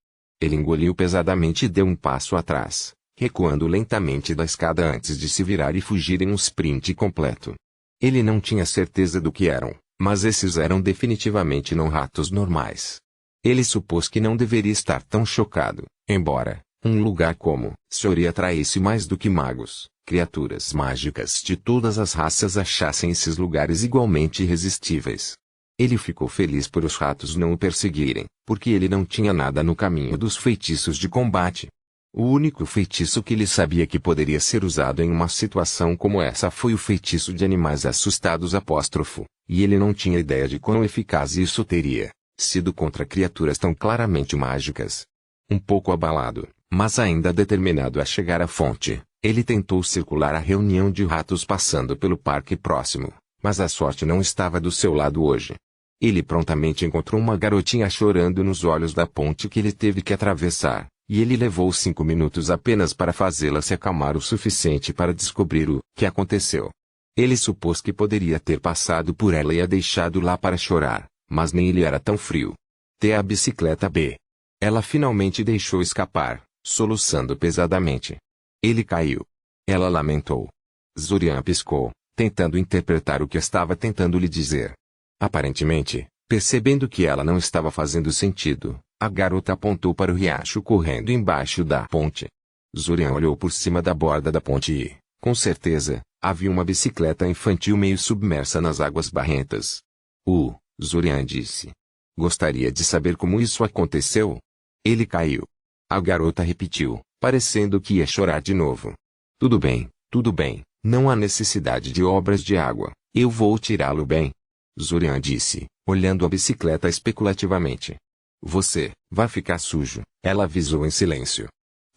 [SPEAKER 1] Ele engoliu pesadamente e deu um passo atrás, recuando lentamente da escada antes de se virar e fugir em um sprint completo. Ele não tinha certeza do que eram, mas esses eram definitivamente não ratos normais. Ele supôs que não deveria estar tão chocado, embora um lugar como Sayuri atraísse mais do que magos, criaturas mágicas de todas as raças achassem esses lugares igualmente irresistíveis. Ele ficou feliz por os ratos não o perseguirem, porque ele não tinha nada no caminho dos feitiços de combate. O único feitiço que ele sabia que poderia ser usado em uma situação como essa foi o feitiço de animais assustados apóstrofo, e ele não tinha ideia de quão eficaz isso teria sido contra criaturas tão claramente mágicas. Um pouco abalado, mas ainda determinado a chegar à fonte, ele tentou circular a reunião de ratos passando pelo parque próximo, mas a sorte não estava do seu lado hoje. Ele prontamente encontrou uma garotinha chorando nos olhos da ponte que ele teve que atravessar, e ele levou 5 minutos apenas para fazê-la se acalmar o suficiente para descobrir o que aconteceu. Ele supôs que poderia ter passado por ela e a deixado lá para chorar, mas nem ele era tão frio. A bicicleta B. Ela finalmente deixou escapar, soluçando pesadamente. Ele caiu. Ela lamentou. Zurian piscou, tentando interpretar o que estava tentando lhe dizer. Aparentemente, percebendo que ela não estava fazendo sentido, a garota apontou para o riacho correndo embaixo da ponte. Zurian olhou por cima da borda da ponte e, com certeza, havia uma bicicleta infantil meio submersa nas águas barrentas. Zurian disse. Gostaria de saber como isso aconteceu? Ele caiu. A garota repetiu, parecendo que ia chorar de novo. Tudo bem, não há necessidade de obras de água, eu vou tirá-lo bem. Zurian disse, olhando a bicicleta especulativamente. Você vai ficar sujo, ela avisou em silêncio.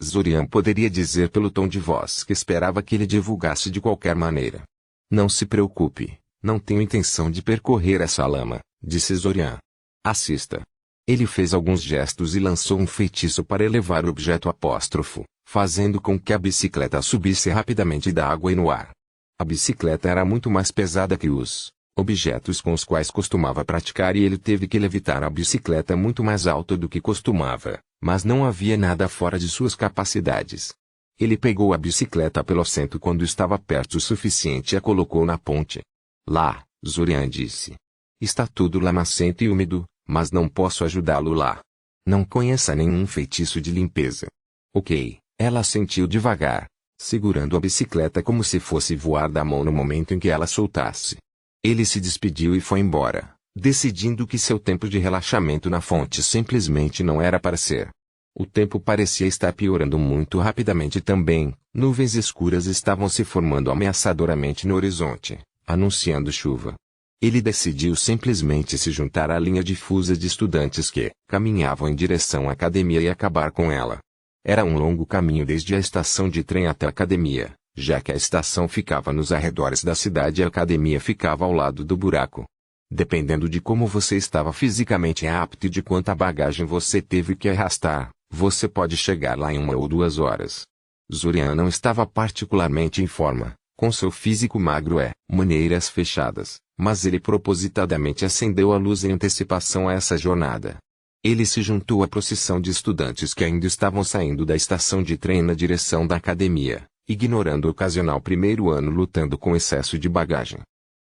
[SPEAKER 1] Zurian poderia dizer pelo tom de voz que esperava que ele divulgasse de qualquer maneira. Não se preocupe, não tenho intenção de percorrer essa lama, disse Zurian. Assista. Ele fez alguns gestos e lançou um feitiço para elevar o objeto apóstrofo, fazendo com que a bicicleta subisse rapidamente da água e no ar. A bicicleta era muito mais pesada que os objetos com os quais costumava praticar e ele teve que levitar a bicicleta muito mais alto do que costumava, mas não havia nada fora de suas capacidades. Ele pegou a bicicleta pelo assento quando estava perto o suficiente e a colocou na ponte. Lá, Zurian disse. Está tudo lamacento e úmido, mas não posso ajudá-lo lá. Não conheça nenhum feitiço de limpeza. Ok, ela assentiu devagar, segurando a bicicleta como se fosse voar da mão no momento em que ela soltasse. Ele se despediu e foi embora, decidindo que seu tempo de relaxamento na fonte simplesmente não era para ser. O tempo parecia estar piorando muito rapidamente também, nuvens escuras estavam se formando ameaçadoramente no horizonte, anunciando chuva. Ele decidiu simplesmente se juntar à linha difusa de estudantes que caminhavam em direção à academia e acabar com ela. Era um longo caminho desde a estação de trem até a academia, já que a estação ficava nos arredores da cidade e a academia ficava ao lado do buraco. Dependendo de como você estava fisicamente apto e de quanta bagagem você teve que arrastar, você pode chegar lá em 1 ou 2 horas. Zorian não estava particularmente em forma, com seu físico magro e maneiras fechadas, mas ele propositadamente acendeu a luz em antecipação a essa jornada. Ele se juntou à procissão de estudantes que ainda estavam saindo da estação de trem na direção da academia, ignorando o ocasional primeiro ano lutando com excesso de bagagem.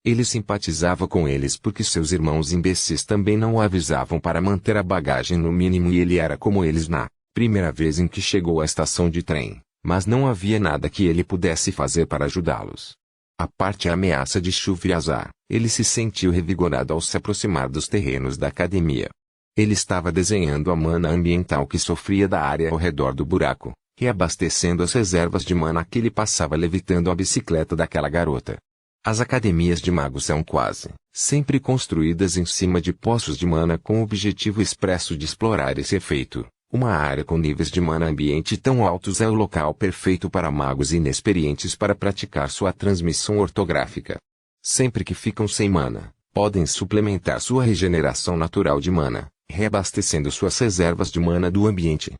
[SPEAKER 1] Ele simpatizava com eles porque seus irmãos imbecis também não o avisavam para manter a bagagem no mínimo e ele era como eles na primeira vez em que chegou à estação de trem, mas não havia nada que ele pudesse fazer para ajudá-los. À parte a ameaça de chuva e azar, ele se sentiu revigorado ao se aproximar dos terrenos da academia. Ele estava desenhando a mana ambiental que sofria da área ao redor do buraco, reabastecendo as reservas de mana que ele passava levitando a bicicleta daquela garota. As academias de magos são quase sempre construídas em cima de poços de mana com o objetivo expresso de explorar esse efeito. Uma área com níveis de mana ambiente tão altos é o local perfeito para magos inexperientes para praticar sua transmissão ortográfica. Sempre que ficam sem mana, podem suplementar sua regeneração natural de mana, reabastecendo suas reservas de mana do ambiente.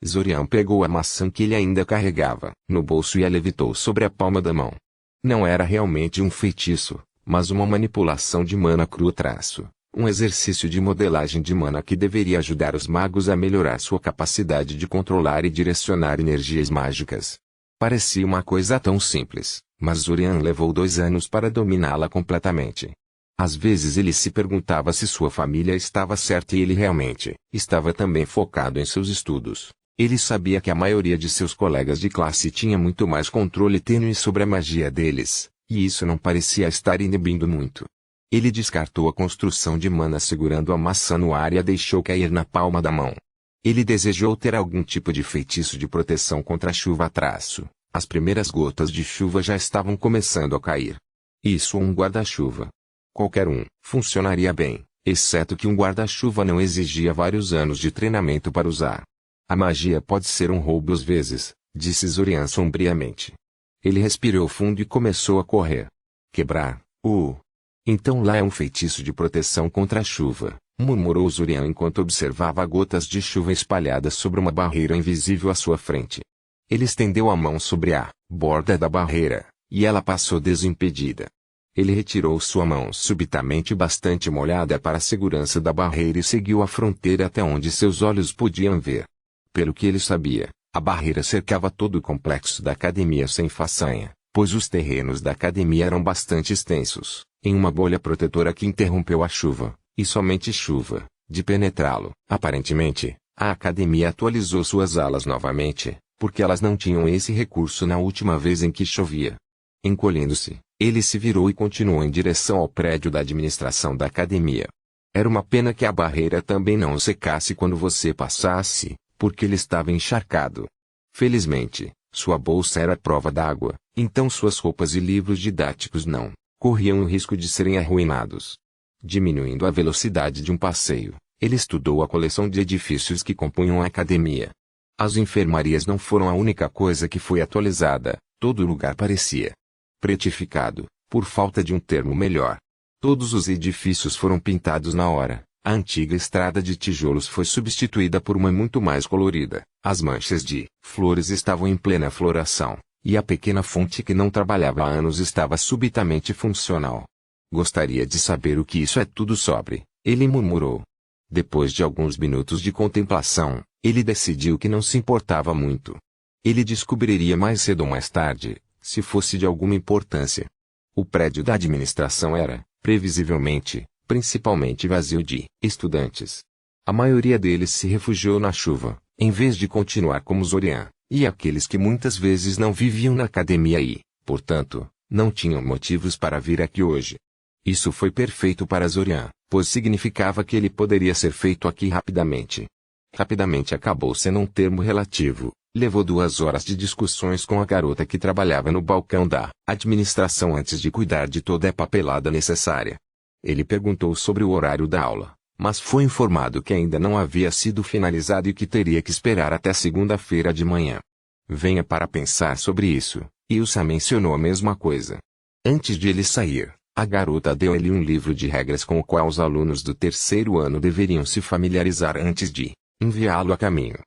[SPEAKER 1] Zorian pegou a maçã que ele ainda carregava no bolso e a levitou sobre a palma da mão. Não era realmente um feitiço, mas uma manipulação de mana crua-traço. Um exercício de modelagem de mana que deveria ajudar os magos a melhorar sua capacidade de controlar e direcionar energias mágicas. Parecia uma coisa tão simples, mas Zorian levou 2 anos para dominá-la completamente. Às vezes ele se perguntava se sua família estava certa e ele realmente estava também focado em seus estudos. Ele sabia que a maioria de seus colegas de classe tinha muito mais controle tênue sobre a magia deles, e isso não parecia estar inibindo muito. Ele descartou a construção de mana segurando a maçã no ar e a deixou cair na palma da mão. Ele desejou ter algum tipo de feitiço de proteção contra a chuva-traço. As primeiras gotas de chuva já estavam começando a cair. Isso ou um guarda-chuva. Qualquer um funcionaria bem, exceto que um guarda-chuva não exigia vários anos de treinamento para usar. A magia pode ser um roubo às vezes, disse Zorian sombriamente. Ele respirou fundo e começou a correr. Quebrar. Então lá é um feitiço de proteção contra a chuva, murmurou Zorian enquanto observava gotas de chuva espalhadas sobre uma barreira invisível à sua frente. Ele estendeu a mão sobre a borda da barreira, e ela passou desimpedida. Ele retirou sua mão subitamente bastante molhada para a segurança da barreira e seguiu a fronteira até onde seus olhos podiam ver. Pelo que ele sabia, a barreira cercava todo o complexo da academia sem façanha, pois os terrenos da academia eram bastante extensos, em uma bolha protetora que interrompeu a chuva, e somente chuva, de penetrá-lo. Aparentemente, a academia atualizou suas alas novamente, porque elas não tinham esse recurso na última vez em que chovia. Encolhendo-se, ele se virou e continuou em direção ao prédio da administração da academia. Era uma pena que a barreira também não secasse quando você passasse, porque ele estava encharcado. Felizmente, sua bolsa era à prova d'água, então suas roupas e livros didáticos não corriam o risco de serem arruinados. Diminuindo a velocidade de um passeio, ele estudou a coleção de edifícios que compunham a academia. As enfermarias não foram a única coisa que foi atualizada, todo o lugar parecia pretificado, por falta de um termo melhor. Todos os edifícios foram pintados na hora. A antiga estrada de tijolos foi substituída por uma muito mais colorida. As manchas de flores estavam em plena floração, e a pequena fonte que não trabalhava há anos estava subitamente funcional. Gostaria de saber o que isso é tudo sobre, ele murmurou. Depois de alguns minutos de contemplação, ele decidiu que não se importava muito. Ele descobriria mais cedo ou mais tarde, se fosse de alguma importância. O prédio da administração era, previsivelmente, principalmente vazio de estudantes. A maioria deles se refugiou na chuva, em vez de continuar como Zorian, e aqueles que muitas vezes não viviam na academia e, portanto, não tinham motivos para vir aqui hoje. Isso foi perfeito para Zorian, pois significava que ele poderia ser feito aqui rapidamente. Rapidamente acabou sendo um termo relativo. Levou 2 horas de discussões com a garota que trabalhava no balcão da administração antes de cuidar de toda a papelada necessária. Ele perguntou sobre o horário da aula, mas foi informado que ainda não havia sido finalizado e que teria que esperar até segunda-feira de manhã. Venha para pensar sobre isso, Ilsa mencionou a mesma coisa. Antes de ele sair, a garota deu-lhe um livro de regras com o qual os alunos do 3º ano deveriam se familiarizar antes de enviá-lo a caminho.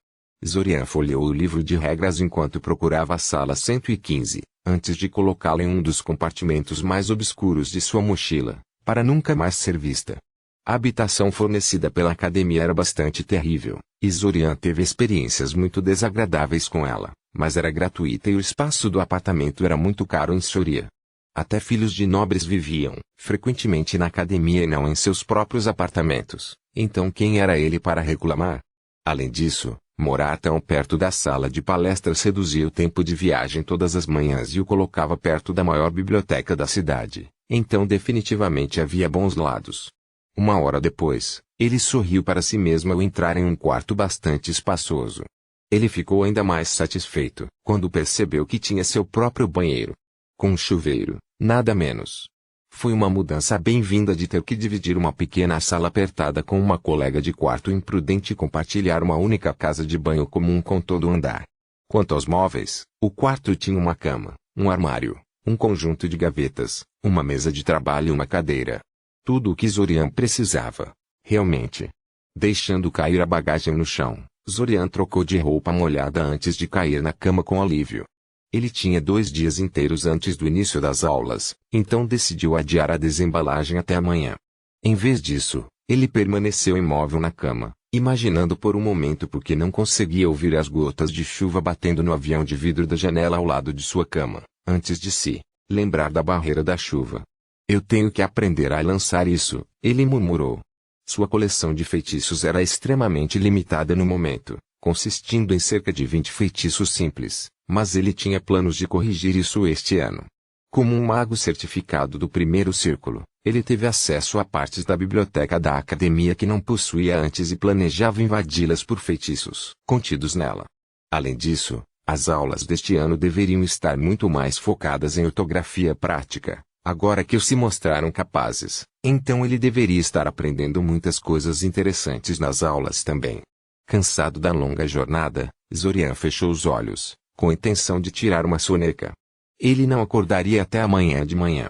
[SPEAKER 1] Zorian folheou o livro de regras enquanto procurava a sala 115, antes de colocá-la em um dos compartimentos mais obscuros de sua mochila, para nunca mais ser vista. A habitação fornecida pela academia era bastante terrível, e Zorian teve experiências muito desagradáveis com ela, mas era gratuita e o espaço do apartamento era muito caro em Soria. Até filhos de nobres viviam, frequentemente na academia e não em seus próprios apartamentos, então quem era ele para reclamar? Além disso, morar tão perto da sala de palestras reduzia o tempo de viagem todas as manhãs e o colocava perto da maior biblioteca da cidade, então definitivamente havia bons lados. Uma hora depois, ele sorriu para si mesmo ao entrar em um quarto bastante espaçoso. Ele ficou ainda mais satisfeito quando percebeu que tinha seu próprio banheiro. Com um chuveiro, nada menos. Foi uma mudança bem-vinda de ter que dividir uma pequena sala apertada com uma colega de quarto imprudente e compartilhar uma única casa de banho comum com todo o andar. Quanto aos móveis, o quarto tinha uma cama, um armário, um conjunto de gavetas, uma mesa de trabalho e uma cadeira. Tudo o que Zorian precisava. Realmente. Deixando cair a bagagem no chão, Zorian trocou de roupa molhada antes de cair na cama com alívio. Ele tinha 2 dias inteiros antes do início das aulas, então decidiu adiar a desembalagem até amanhã. Em vez disso, ele permaneceu imóvel na cama, imaginando por um momento porque não conseguia ouvir as gotas de chuva batendo no avião de vidro da janela ao lado de sua cama, antes de se lembrar da barreira da chuva. Eu tenho que aprender a lançar isso, ele murmurou. Sua coleção de feitiços era extremamente limitada no momento, consistindo em cerca de 20 feitiços simples, mas ele tinha planos de corrigir isso este ano. Como um mago certificado do primeiro círculo, ele teve acesso a partes da biblioteca da academia que não possuía antes e planejava invadi-las por feitiços contidos nela. Além disso, as aulas deste ano deveriam estar muito mais focadas em ortografia prática. Agora que se mostraram capazes, então ele deveria estar aprendendo muitas coisas interessantes nas aulas também. Cansado da longa jornada, Zorian fechou os olhos, com a intenção de tirar uma soneca. Ele não acordaria até amanhã de manhã.